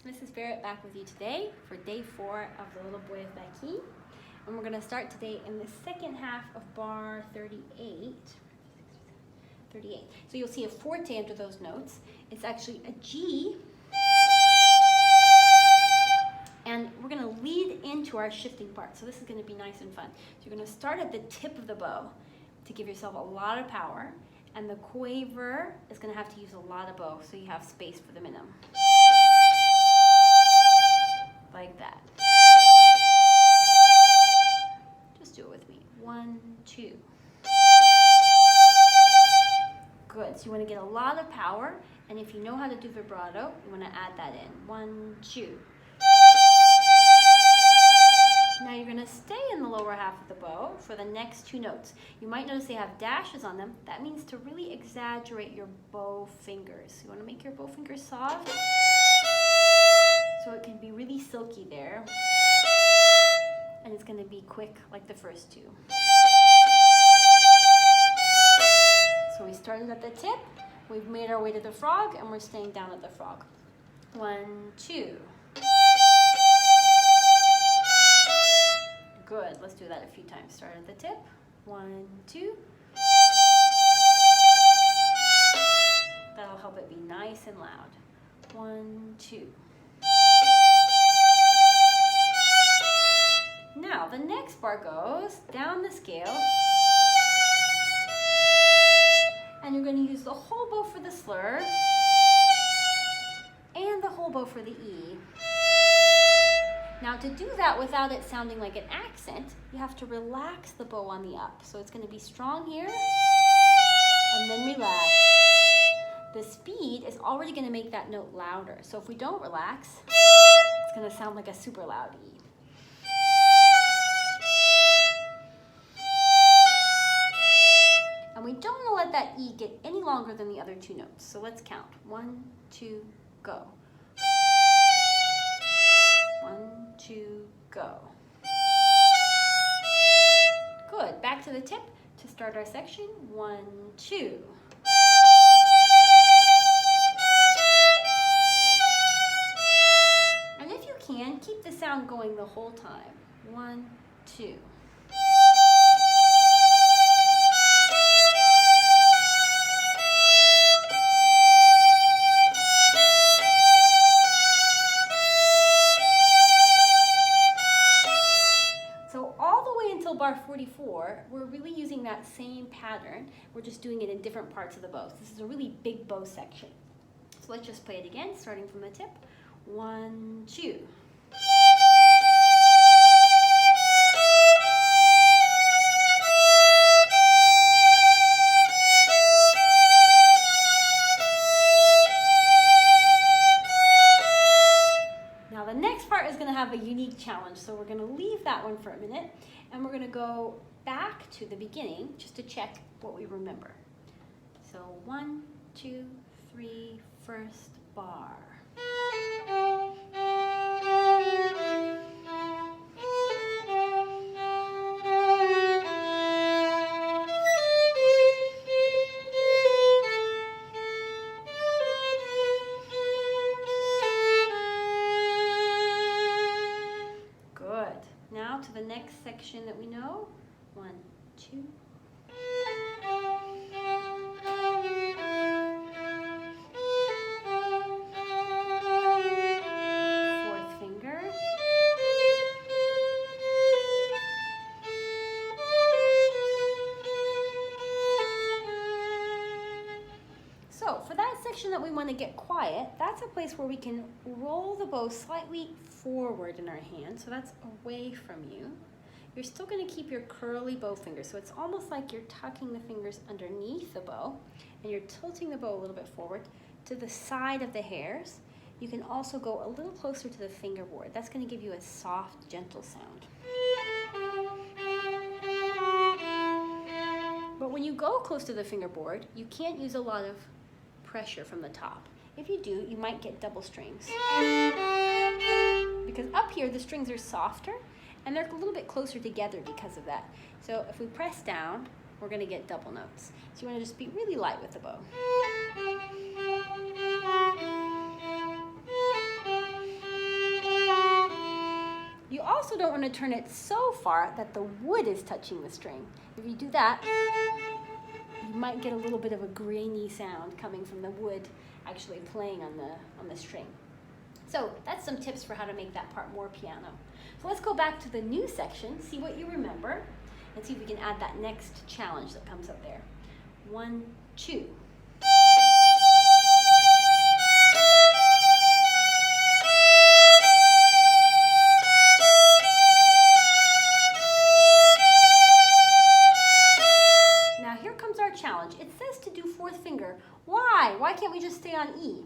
Mrs. Barrett back with you today for day 4 of the Little Boy of Bachín. And we're going to start today in the second half of bar 38. So you'll see a forte under those notes. It's actually a G. And we're going to lead into our shifting part. So this is going to be nice and fun. So you're going to start at the tip of the bow to give yourself a lot of power. And the quaver is going to have to use a lot of bow so you have space for the minim. Like that. Just do it with me. 1, 2. Good. So you want to get a lot of power, and if you know how to do vibrato, you want to add that in. 1, 2. Now you're going to stay in the lower half of the bow for the next 2 notes. You might notice they have dashes on them. That means to really exaggerate your bow fingers. You want to make your bow fingers soft, so it can be really silky there, and it's going to be quick like the first 2. So we started at the tip, we've made our way to the frog, and we're staying down at the frog. 1, 2. Good, let's do that a few times. Start at the tip. 1, 2. That'll help it be nice and loud. 1, 2. Now, the next bar goes down the scale, and you're going to use the whole bow for the slur and the whole bow for the E. Now, to do that without it sounding like an accent, you have to relax the bow on the up. So it's going to be strong here, and then relax. The speed is already going to make that note louder. So if we don't relax, it's going to sound like a super loud E. And we don't want to let that E get any longer than the other 2 notes. So let's count. 1, 2, go. 1, 2, go. Good. Back to the tip to start our section. 1, 2. And if you can, keep the sound going the whole time. 1, 2. Bar 44, we're really using that same pattern. We're just doing it in different parts of the bow. This is a really big bow section. So let's just play it again, starting from the tip. 1, 2. Now the next part is going to have a unique challenge, so we're going to leave that one for a minute. And we're going to go back to the beginning just to check what we remember. So 1, 2, 3, first bar. Now to the next section that we know. 1, 2. Fourth finger. So for that section that we want to get quiet, that's a place where we can roll the bow slightly forward in our hand, so that's away from you. You're still going to keep your curly bow fingers, so it's almost like you're tucking the fingers underneath the bow, and you're tilting the bow a little bit forward to the side of the hairs. You can also go a little closer to the fingerboard. That's going to give you a soft, gentle sound. But when you go close to the fingerboard, you can't use a lot of pressure from the top. If you do, you might get double strings. Because up here, the strings are softer, and they're a little bit closer together because of that. So if we press down, we're going to get double notes. So you want to just be really light with the bow. also don't want to turn it so far that the wood is touching the string. If you do that, you might get a little bit of a grainy sound coming from the wood actually playing on the string. So that's some tips for how to make that part more piano. So let's go back to the new section, see what you remember, and see if we can add that next challenge that comes up there. 1, 2. Now here comes our challenge. It says to do fourth finger. Why? Why can't we just stay on E?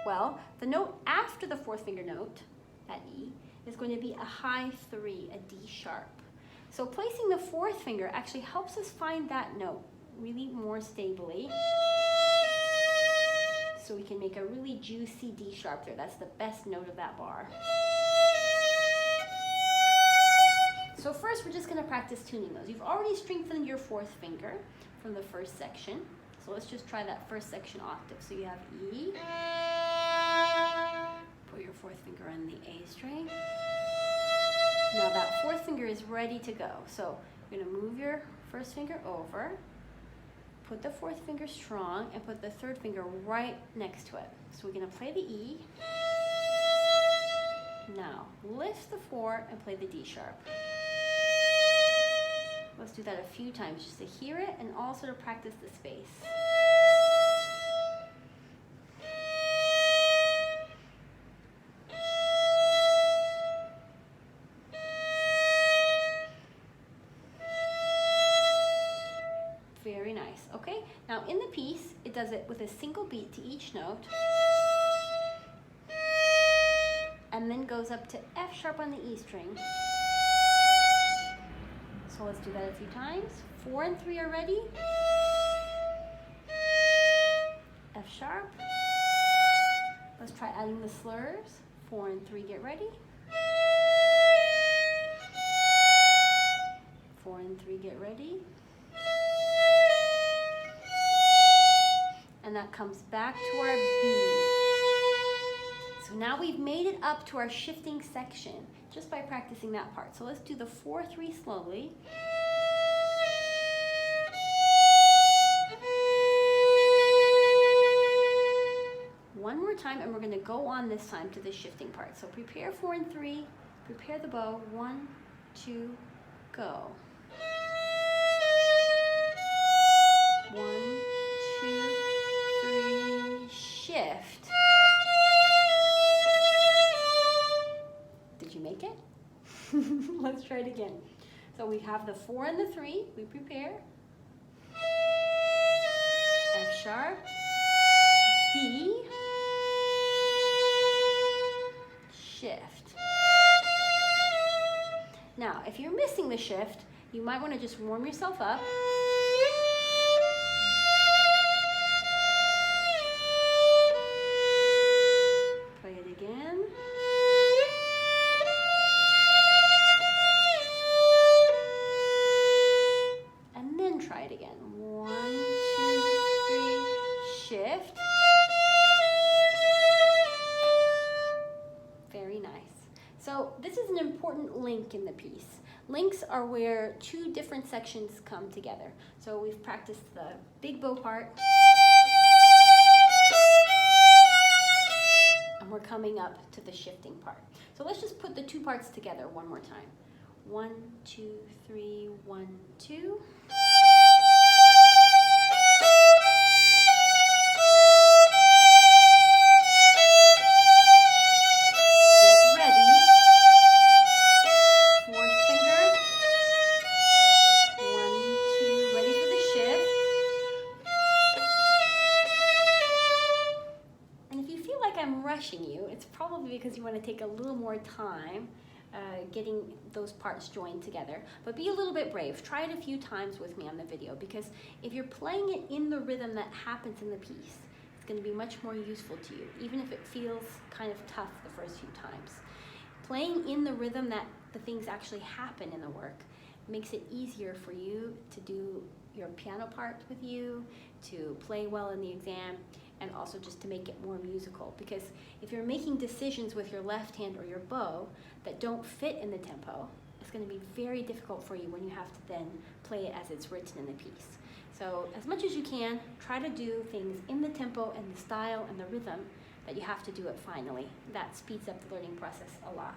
Well, the note after the fourth finger note, that E, is going to be a high 3, a D sharp. So placing the fourth finger actually helps us find that note really more stably. So we can make a really juicy D sharp there. That's the best note of that bar. So first we're just going to practice tuning those. You've already strengthened your fourth finger from the first section. So let's just try that first section octave. So you have E. Put your fourth finger on the A string. Now that fourth finger is ready to go. So you're going to move your first finger over, put the fourth finger strong, and put the third finger right next to it. So we're going to play the E. Now lift the 4 and play the D sharp. Let's do that a few times just to hear it and also to practice the space. Very nice. Okay, now in the piece, it does it with a single beat to each note, and then goes up to F sharp on the E string. So let's do that a few times. 4 and 3 are ready. F sharp. Let's try adding the slurs. 4 and 3, get ready. 4 and 3, get ready. And that comes back to our B. So now we've made it up to our shifting section just by practicing that part. So let's do the 4-3 slowly. One more time, and we're going to go on this time to the shifting part. So prepare 4 and 3, prepare the bow. 1, 2, go. 1, 2, 3, shift. Did you make it? Let's try it again. So we have the 4 and the 3, we prepare. F sharp, B, shift. Now, if you're missing the shift, you might want to just warm yourself up. Play it again. And then try it again. 1, 2, 3, shift. Very nice. So this is an important link in the piece. Links are where two different sections come together. So we've practiced the big bow part, and we're coming up to the shifting part. So let's just put the two parts together one more time. 1, 2, 3, 1, 2. You, it's probably because you want to take a little more time getting those parts joined together, but be a little bit brave. Try it a few times with me on the video, because if you're playing it in the rhythm that happens in the piece, it's going to be much more useful to you, even if it feels kind of tough the first few times. Playing in the rhythm that the things actually happen in the work makes it easier for you to do your piano part with you, to play well in the exam, and also just to make it more musical. Because if you're making decisions with your left hand or your bow that don't fit in the tempo, it's going to be very difficult for you when you have to then play it as it's written in the piece. So as much as you can, try to do things in the tempo and the style and the rhythm that you have to do it finally. That speeds up the learning process a lot.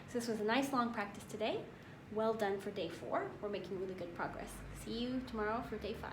So this was a nice long practice today. Well done for day 4. We're making really good progress. See you tomorrow for day 5.